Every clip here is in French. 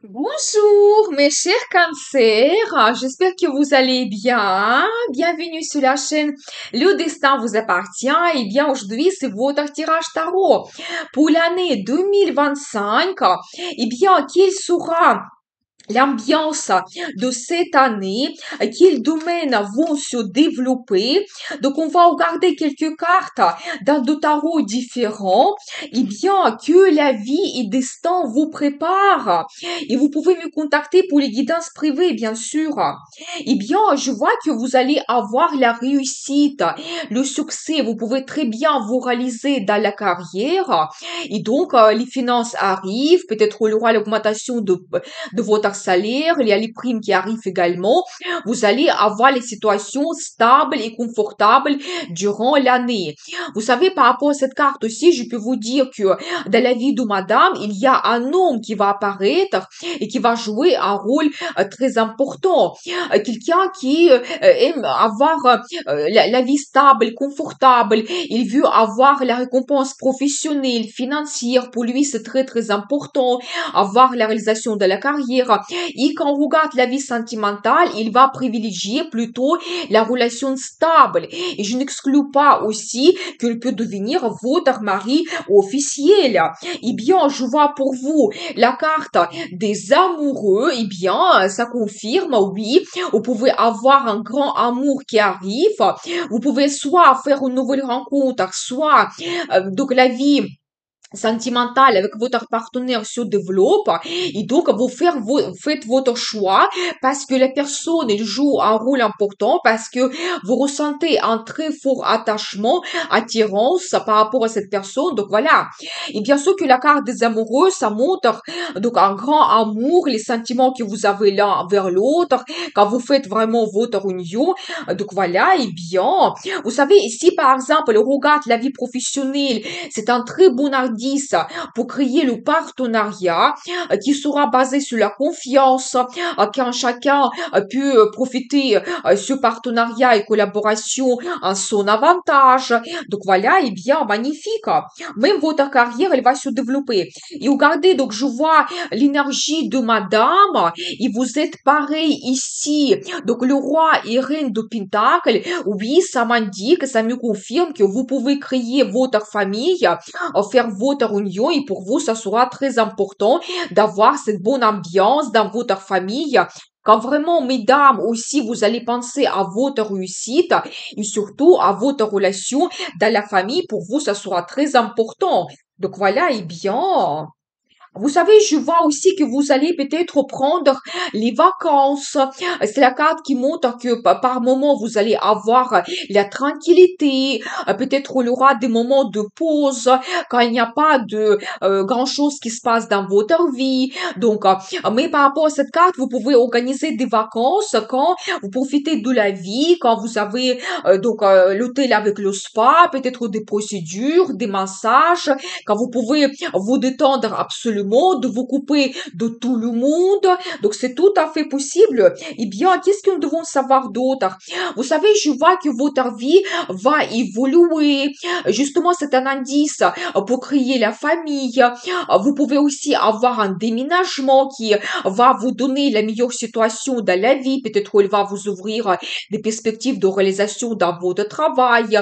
Bonjour mes chers cancers, j'espère que vous allez bien. Bienvenue sur la chaîne Le Destin vous appartient. Et bien aujourd'hui c'est votre tirage tarot pour l'année 2025. Et bien quel sera l'ambiance de cette année, quels domaines vont se développer. Donc, on va regarder quelques cartes dans deux tarots différents. Et bien, que la vie et destin vous préparent. Et vous pouvez me contacter pour les guidances privées, bien sûr. Et bien, je vois que vous allez avoir la réussite, le succès. Vous pouvez très bien vous réaliser dans la carrière. Et donc, les finances arrivent. Peut-être il y aura l'augmentation de votre salaire, il y a les primes qui arrivent également. Vous allez avoir les situations stables et confortables durant l'année. Vous savez, par rapport à cette carte aussi, je peux vous dire que dans la vie de madame, il y a un homme qui va apparaître et qui va jouer un rôle très important. Quelqu'un qui aime avoir la vie stable, confortable. Il veut avoir la récompense professionnelle, financière. Pour lui, c'est très, très important. Avoir la réalisation de la carrière. Et quand on regarde la vie sentimentale, il va privilégier plutôt la relation stable. Et je n'exclus pas aussi qu'il peut devenir votre mari officiel. Eh bien, je vois pour vous la carte des amoureux. Eh bien, ça confirme, oui, vous pouvez avoir un grand amour qui arrive. Vous pouvez soit faire une nouvelle rencontre, soit donc la vie sentimentale avec votre partenaire se développe et donc faites votre choix parce que la personne elle joue un rôle important parce que vous ressentez un très fort attachement, attirance par rapport à cette personne. Donc voilà. Et bien sûr que la carte des amoureux, ça montre donc un grand amour, les sentiments que vous avez l'un vers l'autre quand vous faites vraiment votre union. Donc voilà. Et bien, vous savez, ici par exemple, on regarde la vie professionnelle, c'est un très bon indice pour créer le partenariat qui sera basé sur la confiance, quand chacun peut profiter ce partenariat et collaboration en son avantage. Donc voilà, et bien magnifique. Même votre carrière, elle va se développer. Et regardez, donc je vois l'énergie de madame et vous êtes pareil ici. Donc le roi et reine de Pentacle, oui, ça m'indique, ça me confirme que vous pouvez créer votre famille, faire votre union et pour vous, ça sera très important d'avoir cette bonne ambiance dans votre famille. Quand vraiment, mesdames, aussi, vous allez penser à votre réussite et surtout à votre relation dans la famille, pour vous, ça sera très important. Donc voilà, et bien. Vous savez, je vois aussi que vous allez peut-être prendre les vacances. C'est la carte qui montre que par moment, vous allez avoir la tranquillité. Peut-être il y aura des moments de pause quand il n'y a pas de grand-chose qui se passe dans votre vie. Donc, mais par rapport à cette carte, vous pouvez organiser des vacances quand vous profitez de la vie, quand vous avez l'hôtel avec le spa, peut-être des procédures, des massages, quand vous pouvez vous détendre absolument, de vous couper de tout le monde. Donc, c'est tout à fait possible. Eh bien, qu'est-ce que nous devons savoir d'autre? Vous savez, je vois que votre vie va évoluer. Justement, c'est un indice pour créer la famille. Vous pouvez aussi avoir un déménagement qui va vous donner la meilleure situation dans la vie. Peut-être qu'il va vous ouvrir des perspectives de réalisation dans votre travail.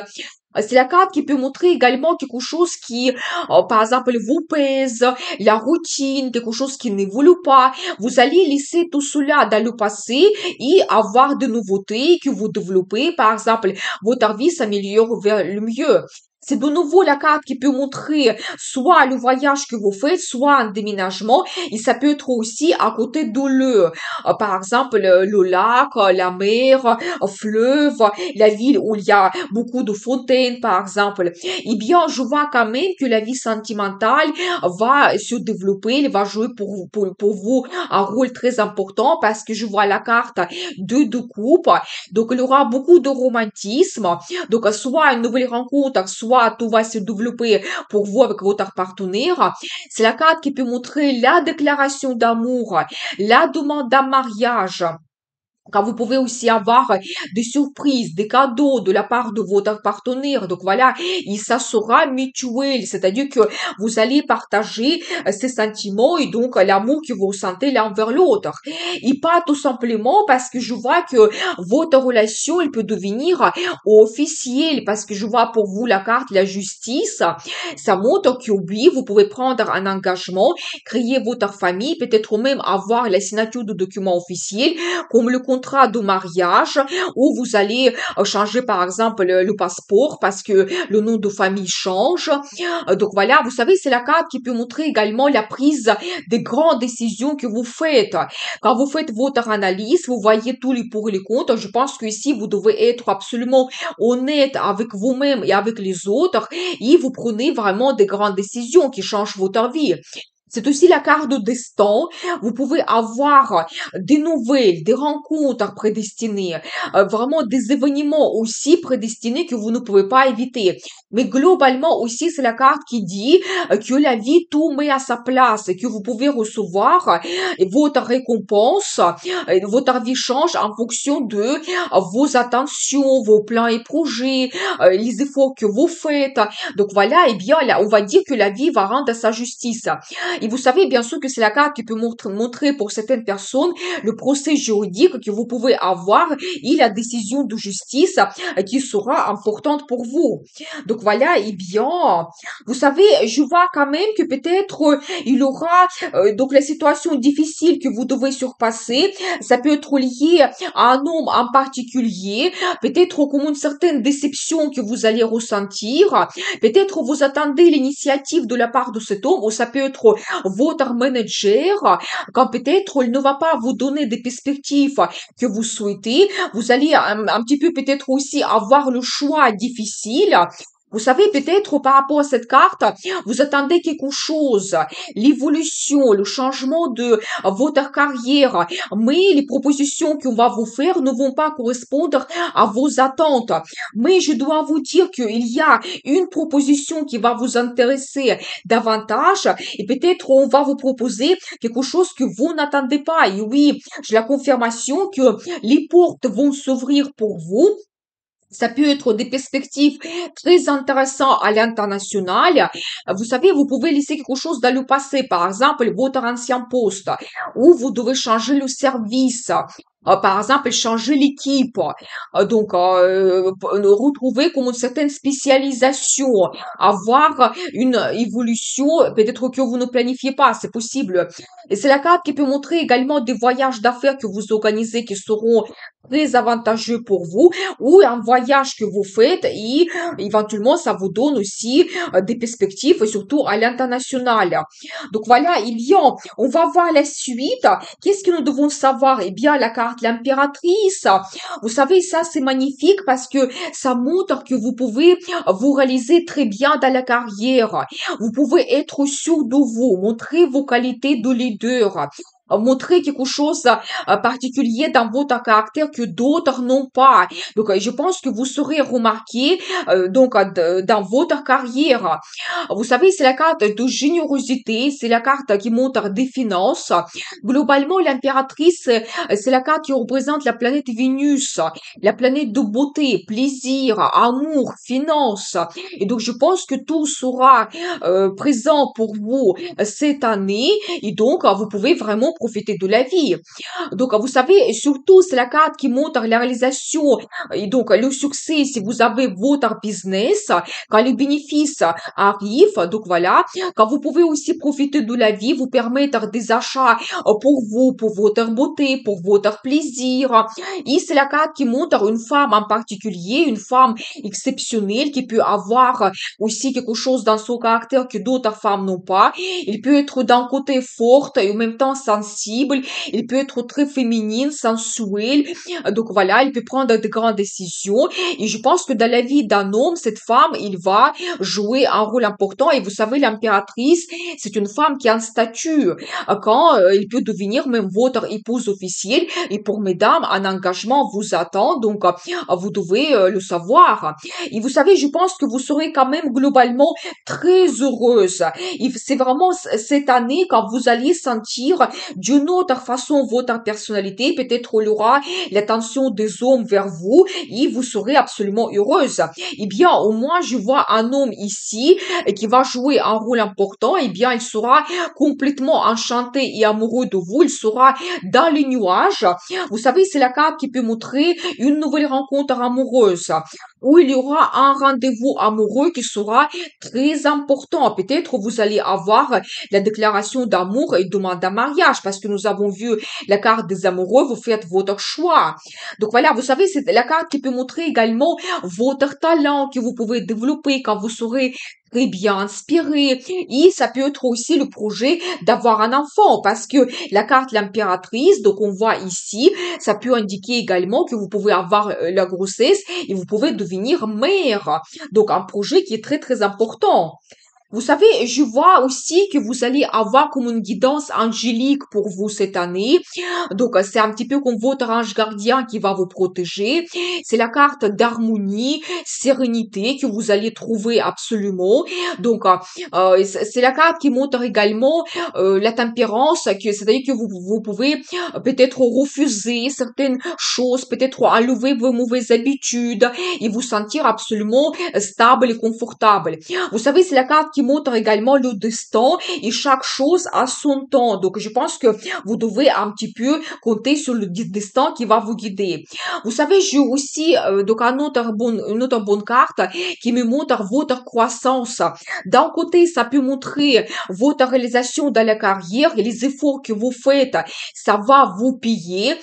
C'est la carte qui peut montrer également quelque chose qui, par exemple, vous pèse, la routine, quelque chose qui n'évolue pas. Vous allez laisser tout cela dans le passé et avoir de nouveautés que vous développez. Par exemple, votre vie s'améliore vers le mieux. C'est de nouveau la carte qui peut montrer soit le voyage que vous faites, soit un déménagement. Et ça peut être aussi à côté de l'eau. Par exemple, le lac, la mer, fleuve, la ville où il y a beaucoup de fontaines, par exemple. Eh bien, je vois quand même que la vie sentimentale va se développer, elle va jouer pour vous un rôle très important parce que je vois la carte de coupe. Donc, il y aura beaucoup de romantisme. Donc, soit une nouvelle rencontre, soit tout va se développer pour vous avec votre partenaire. C'est la carte qui peut montrer la déclaration d'amour, la demande d'un mariage. Quand vous pouvez aussi avoir des surprises, des cadeaux de la part de votre partenaire. Donc voilà, et ça sera mutuel, c'est-à-dire que vous allez partager ces sentiments et donc l'amour que vous ressentez l'un envers l'autre. Et pas tout simplement parce que je vois que votre relation, elle peut devenir officielle, parce que je vois pour vous la carte, la justice, ça montre que oui, vous pouvez prendre un engagement, créer votre famille, peut-être même avoir la signature de documents officiels, comme le contrat de mariage, où vous allez changer par exemple le passeport parce que le nom de famille change. Donc voilà, vous savez, c'est la carte qui peut montrer également la prise des grandes décisions que vous faites. Quand vous faites votre analyse, vous voyez tous les pour et les contre. Je pense que ici, vous devez être absolument honnête avec vous-même et avec les autres et vous prenez vraiment des grandes décisions qui changent votre vie. C'est aussi la carte de destin. Vous pouvez avoir des nouvelles, des rencontres prédestinées, vraiment des événements aussi prédestinés que vous ne pouvez pas éviter. Mais globalement aussi, c'est la carte qui dit que la vie tout met à sa place et que vous pouvez recevoir votre récompense. Votre vie change en fonction de vos attentions, vos plans et projets, les efforts que vous faites. Donc voilà, et bien là, on va dire que la vie va rendre sa justice. Et vous savez bien sûr que c'est la carte qui peut montrer pour certaines personnes le procès juridique que vous pouvez avoir et la décision de justice qui sera importante pour vous. Donc voilà, et bien, vous savez, je vois quand même que peut-être il y aura donc la situation difficile que vous devez surpasser. Ça peut être lié à un homme en particulier, peut-être comme une certaine déception que vous allez ressentir. Peut-être vous attendez l'initiative de la part de cet homme, ou ça peut être votre manager, quand peut-être il ne va pas vous donner des perspectives que vous souhaitez, vous allez un petit peu peut-être aussi avoir le choix difficile. Vous savez, peut-être par rapport à cette carte, vous attendez quelque chose, l'évolution, le changement de votre carrière, mais les propositions qu'on va vous faire ne vont pas correspondre à vos attentes. Mais je dois vous dire qu'il y a une proposition qui va vous intéresser davantage et peut-être on va vous proposer quelque chose que vous n'attendez pas. Et oui, j'ai la confirmation que les portes vont s'ouvrir pour vous. Ça peut être des perspectives très intéressantes à l'international. Vous savez, vous pouvez laisser quelque chose dans le passé, par exemple, votre ancien poste, ou vous devez changer le service. Par exemple, changer l'équipe, donc retrouver comme une certaine spécialisation, avoir une évolution, peut-être que vous ne planifiez pas, c'est possible. Et c'est la carte qui peut montrer également des voyages d'affaires que vous organisez qui seront très avantageux pour vous, ou un voyage que vous faites et éventuellement ça vous donne aussi des perspectives, surtout à l'international. Donc voilà, eh bien, on va voir la suite. Qu'est-ce que nous devons savoir? Eh bien, la carte l'impératrice. Vous savez, ça c'est magnifique parce que ça montre que vous pouvez vous réaliser très bien dans la carrière. Vous pouvez être sûr de vous, montrer vos qualités de leader, montrer quelque chose particulier dans votre caractère que d'autres n'ont pas. Donc, je pense que vous serez remarqué donc dans votre carrière. Vous savez, c'est la carte de générosité, c'est la carte qui montre des finances. Globalement, l'impératrice, c'est la carte qui représente la planète Vénus, la planète de beauté, plaisir, amour, finances. Et donc, je pense que tout sera présent pour vous cette année. Et donc, vous pouvez vraiment profiter de la vie. Donc, vous savez, surtout, c'est la carte qui montre la réalisation et donc le succès si vous avez votre business, quand les bénéfices arrivent. Donc, voilà, quand vous pouvez aussi profiter de la vie, vous permettre des achats pour vous, pour votre beauté, pour votre plaisir. Et c'est la carte qui montre une femme en particulier, une femme exceptionnelle qui peut avoir aussi quelque chose dans son caractère que d'autres femmes n'ont pas. Il peut être d'un côté forte et en même temps sensible. Il peut être très féminine, sensuelle. Donc voilà, il peut prendre de grandes décisions. Et je pense que dans la vie d'un homme, cette femme, il va jouer un rôle important. Et vous savez, l'impératrice, c'est une femme qui a un statut. Quand il peut devenir même votre épouse officielle. Et pour mesdames, un engagement vous attend. Donc, vous devez le savoir. Et vous savez, je pense que vous serez quand même globalement très heureuse. Et c'est vraiment cette année quand vous allez sentir d'une autre façon votre personnalité. Peut-être il y aura l'attention des hommes vers vous et vous serez absolument heureuse. Eh bien, au moins, je vois un homme ici qui va jouer un rôle important. Eh bien, il sera complètement enchanté et amoureux de vous. Il sera dans les nuages. Vous savez, c'est la carte qui peut montrer une nouvelle rencontre amoureuse où il y aura un rendez-vous amoureux qui sera très important. Peut-être vous allez avoir la déclaration d'amour et demande en mariage parce que nous avons vu la carte des amoureux, vous faites votre choix. Donc voilà, vous savez, c'est la carte qui peut montrer également votre talent que vous pouvez développer quand vous serez très bien inspiré. Et ça peut être aussi le projet d'avoir un enfant parce que la carte l'impératrice, donc on voit ici, ça peut indiquer également que vous pouvez avoir la grossesse et vous pouvez devenir mère. Donc un projet qui est très très important. Vous savez, je vois aussi que vous allez avoir comme une guidance angélique pour vous cette année. Donc, c'est un petit peu comme votre ange gardien qui va vous protéger. C'est la carte d'harmonie, sérénité que vous allez trouver absolument. Donc, c'est la carte qui montre également la tempérance, c'est-à-dire que vous pouvez peut-être refuser certaines choses, peut-être enlever vos mauvaises habitudes et vous sentir absolument stable et confortable. Vous savez, c'est la carte qui montre également le destin et chaque chose a son temps. Donc, je pense que vous devez un petit peu compter sur le destin qui va vous guider. Vous savez, j'ai aussi donc une autre bonne carte qui me montre votre croissance. D'un côté, ça peut montrer votre réalisation dans la carrière et les efforts que vous faites. Ça va vous payer,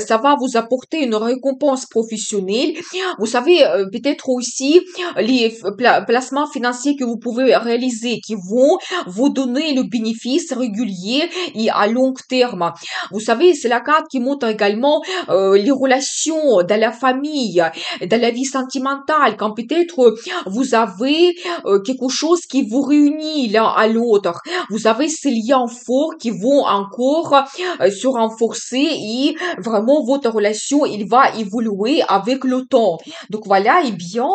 ça va vous apporter une récompense professionnelle. Vous savez, peut-être aussi les placements financiers que vous pouvez réaliser qui vont vous donner le bénéfice régulier et à long terme. Vous savez, c'est la carte qui montre également les relations dans la famille, dans la vie sentimentale, quand peut-être vous avez quelque chose qui vous réunit l'un à l'autre. Vous avez ces liens forts qui vont encore se renforcer et vraiment votre relation, il va évoluer avec le temps. Donc voilà, et bien,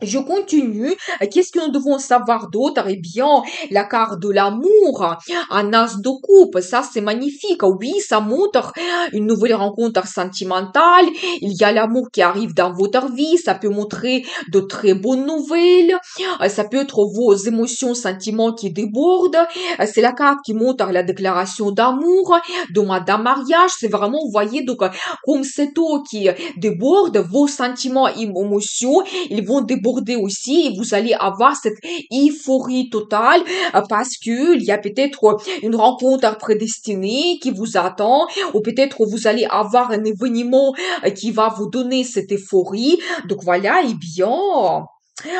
je continue. Qu'est-ce que nous devons savoir d'autre? Eh bien, la carte de l'amour, un as de coupe, ça c'est magnifique. Oui, ça montre une nouvelle rencontre sentimentale. Il y a l'amour qui arrive dans votre vie. Ça peut montrer de très bonnes nouvelles. Ça peut être vos émotions, sentiments qui débordent. C'est la carte qui montre la déclaration d'amour, demande d'un mariage. C'est vraiment, vous voyez, donc, comme cette eau qui déborde, vos sentiments et émotions, ils vont déborder aussi et vous allez avoir cette euphorie totale parce que il y a peut-être une rencontre prédestinée qui vous attend ou peut-être vous allez avoir un événement qui va vous donner cette euphorie. Donc voilà, et bien.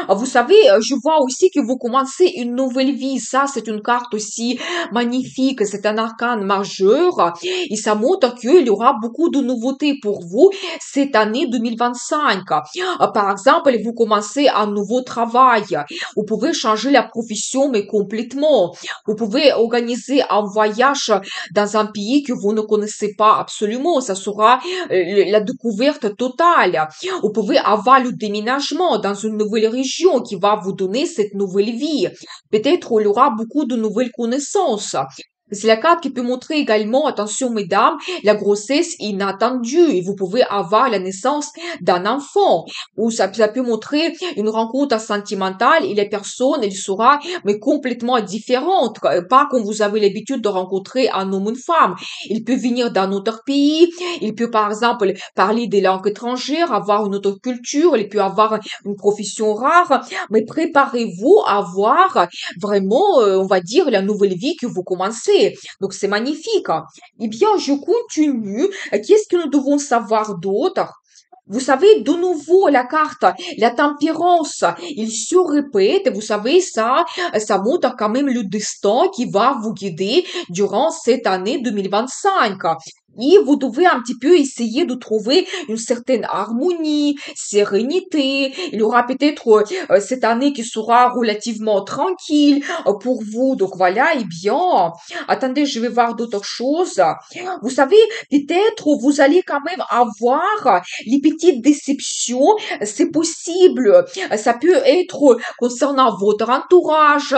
Vous savez, je vois aussi que vous commencez une nouvelle vie. Ça, c'est une carte aussi magnifique. C'est un arcane majeur. Et ça montre qu'il y aura beaucoup de nouveautés pour vous cette année 2025. Par exemple, vous commencez un nouveau travail. Vous pouvez changer la profession, mais complètement. Vous pouvez organiser un voyage dans un pays que vous ne connaissez pas absolument. Ça sera la découverte totale. Vous pouvez avoir le déménagement dans une nouvelle région qui va vous donner cette nouvelle vie. Peut-être il y aura beaucoup de nouvelles connaissances. C'est la carte qui peut montrer également, attention mesdames, la grossesse inattendue et vous pouvez avoir la naissance d'un enfant. Ou ça peut montrer une rencontre sentimentale et les personnes, elles seront mais complètement différentes. Pas comme vous avez l'habitude de rencontrer un homme ou une femme. Il peut venir d'un autre pays, il peut par exemple parler des langues étrangères, avoir une autre culture, il peut avoir une profession rare, mais préparez-vous à voir vraiment, on va dire, la nouvelle vie que vous commencez. Donc, c'est magnifique. Eh bien, je continue. Qu'est-ce que nous devons savoir d'autre? Vous savez, de nouveau, la carte, la tempérance, il se répète, vous savez, ça montre quand même le destin qui va vous guider durant cette année 2025. Et vous devez un petit peu essayer de trouver une certaine harmonie, sérénité. Il y aura peut-être cette année qui sera relativement tranquille pour vous. Donc voilà, eh bien, attendez, je vais voir d'autres choses. Vous savez, peut-être vous allez quand même avoir les petites déceptions. C'est possible. Ça peut être concernant votre entourage,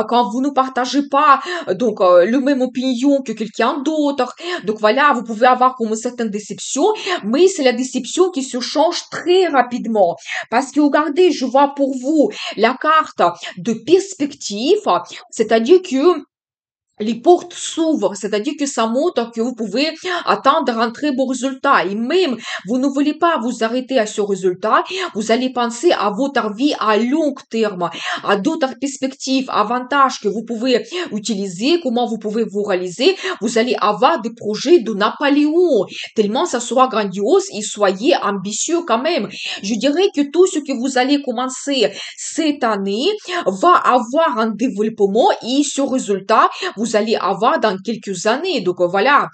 quand vous ne partagez pas le même opinion que quelqu'un d'autre. Donc voilà, vous pouvez avoir comme une certaine déception, mais c'est la déception qui se change très rapidement. Parce que regardez, je vois pour vous la carte de perspective, c'est-à-dire que les portes s'ouvrent, c'est-à-dire que ça montre que vous pouvez attendre un très beau résultat. Et même, vous ne voulez pas vous arrêter à ce résultat, vous allez penser à votre vie à long terme, à d'autres perspectives, avantages que vous pouvez utiliser, comment vous pouvez vous réaliser. Vous allez avoir des projets de Napoléon, tellement ça sera grandiose et soyez ambitieux quand même. Je dirais que tout ce que vous allez commencer cette année va avoir un développement et ce résultat, vous allez avoir dans quelques années. Donc voilà.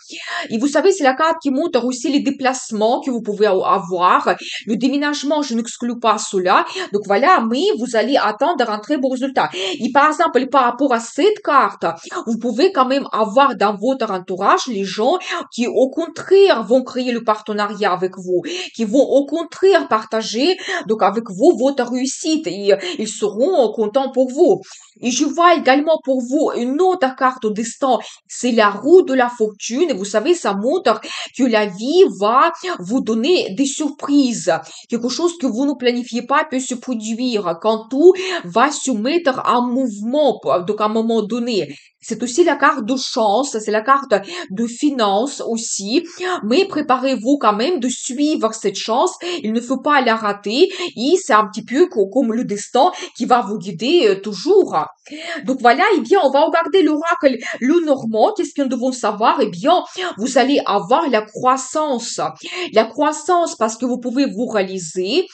Et vous savez, c'est la carte qui montre aussi les déplacements que vous pouvez avoir. Le déménagement, je n'exclus pas cela. Donc voilà, mais vous allez attendre un très beau résultat. Et par exemple, par rapport à cette carte, vous pouvez quand même avoir dans votre entourage les gens qui, au contraire, vont créer le partenariat avec vous, qui vont au contraire partager donc avec vous votre réussite et ils seront contents pour vous. Et je vois également pour vous une autre carte au destin, c'est la roue de la fortune. Et vous savez, ça montre que la vie va vous donner des surprises. Quelque chose que vous ne planifiez pas peut se produire quand tout va se mettre en mouvement, donc à un moment donné. C'est aussi la carte de chance, c'est la carte de finance aussi. Mais préparez-vous quand même de suivre cette chance. Il ne faut pas la rater. Et c'est un petit peu comme le destin qui va vous guider toujours. Donc voilà, eh bien, on va regarder l'oracle le normand. Qu'est-ce que nous devons savoir? Eh bien, vous allez avoir la croissance. La croissance parce que vous pouvez vous réaliser.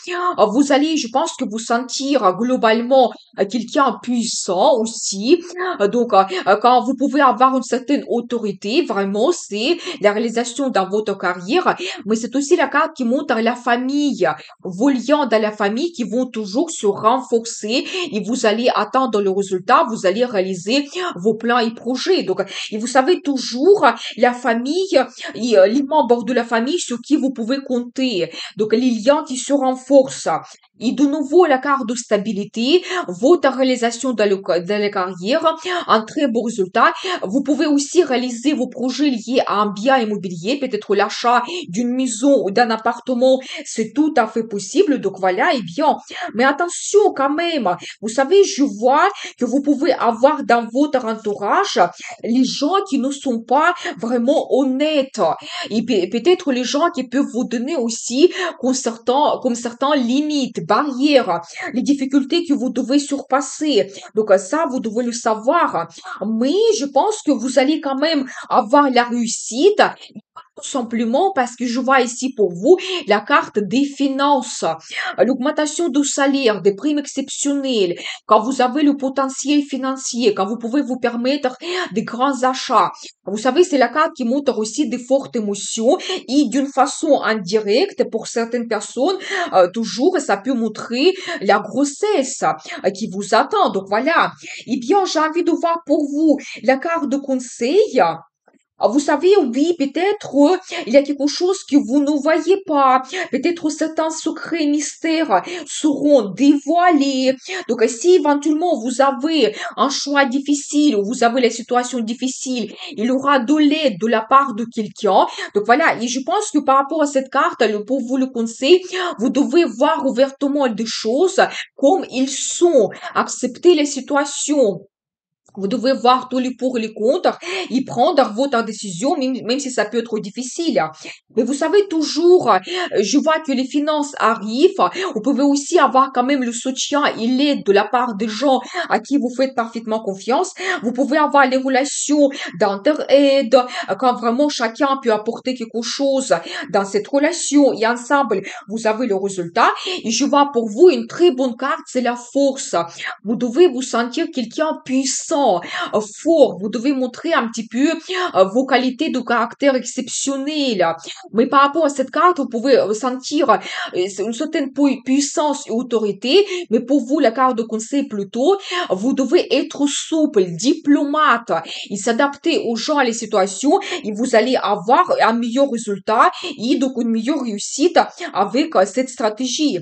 Vous allez, je pense que vous sentir globalement quelqu'un puissant aussi. Quand vous pouvez avoir une certaine autorité, vraiment, c'est la réalisation dans votre carrière. Mais c'est aussi la carte qui montre la famille. Vos liens dans la famille qui vont toujours se renforcer et vous allez attendre le résultat, vous allez réaliser vos plans et projets. Donc, et vous savez toujours la famille et les membres de la famille sur qui vous pouvez compter. Donc, les liens qui se renforcent. Et de nouveau, la carte de stabilité, votre réalisation dans la carrière, un très beau résultat. Vous pouvez aussi réaliser vos projets liés à un bien immobilier, peut-être l'achat d'une maison ou d'un appartement, c'est tout à fait possible. Donc voilà, et bien, mais attention quand même, vous savez, je vois que vous pouvez avoir dans votre entourage les gens qui ne sont pas vraiment honnêtes et peut-être les gens qui peuvent vous donner aussi comme certains limites, barrières, les difficultés que vous devez surpasser. Donc ça, vous devez le savoir. Mais je pense que vous allez quand même avoir la réussite tout simplement parce que je vois ici pour vous la carte des finances, l'augmentation du salaire, des primes exceptionnelles, quand vous avez le potentiel financier, quand vous pouvez vous permettre des grands achats. Vous savez, c'est la carte qui montre aussi des fortes émotions et d'une façon indirecte pour certaines personnes, toujours, ça peut montrer la grossesse qui vous attend. Donc voilà. Eh bien, j'ai envie de voir pour vous la carte de conseil. Vous savez, oui, peut-être il y a quelque chose que vous ne voyez pas. Peut-être certains secrets mystères seront dévoilés. Donc, si éventuellement vous avez un choix difficile ou vous avez la situation difficile, il y aura de l'aide de la part de quelqu'un. Donc, voilà. Et je pense que par rapport à cette carte, pour vous le conseil, vous devez voir ouvertement des choses comme ils sont. Accepter les situations. Vous devez voir tous les pour et les contre et prendre votre décision, même si ça peut être difficile. Mais vous savez toujours, je vois que les finances arrivent. Vous pouvez aussi avoir quand même le soutien et l'aide de la part des gens à qui vous faites parfaitement confiance. Vous pouvez avoir les relations d'entraide, quand vraiment chacun peut apporter quelque chose dans cette relation et ensemble, vous avez le résultat. Et je vois pour vous une très bonne carte, c'est la force. Vous devez vous sentir quelqu'un puissant, fort. Vous devez montrer un petit peu vos qualités de caractère exceptionnelles. Mais par rapport à cette carte, vous pouvez sentir une certaine puissance et autorité. Mais pour vous, la carte de conseil plutôt, vous devez être souple, diplomate et s'adapter aux gens, à les situations. Et vous allez avoir un meilleur résultat et donc une meilleure réussite avec cette stratégie.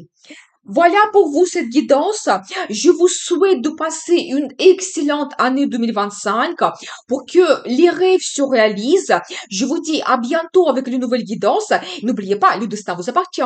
Voilà pour vous cette guidance. Je vous souhaite de passer une excellente année 2025 pour que les rêves se réalisent. Je vous dis à bientôt avec une nouvelle guidance. N'oubliez pas, le destin vous appartient.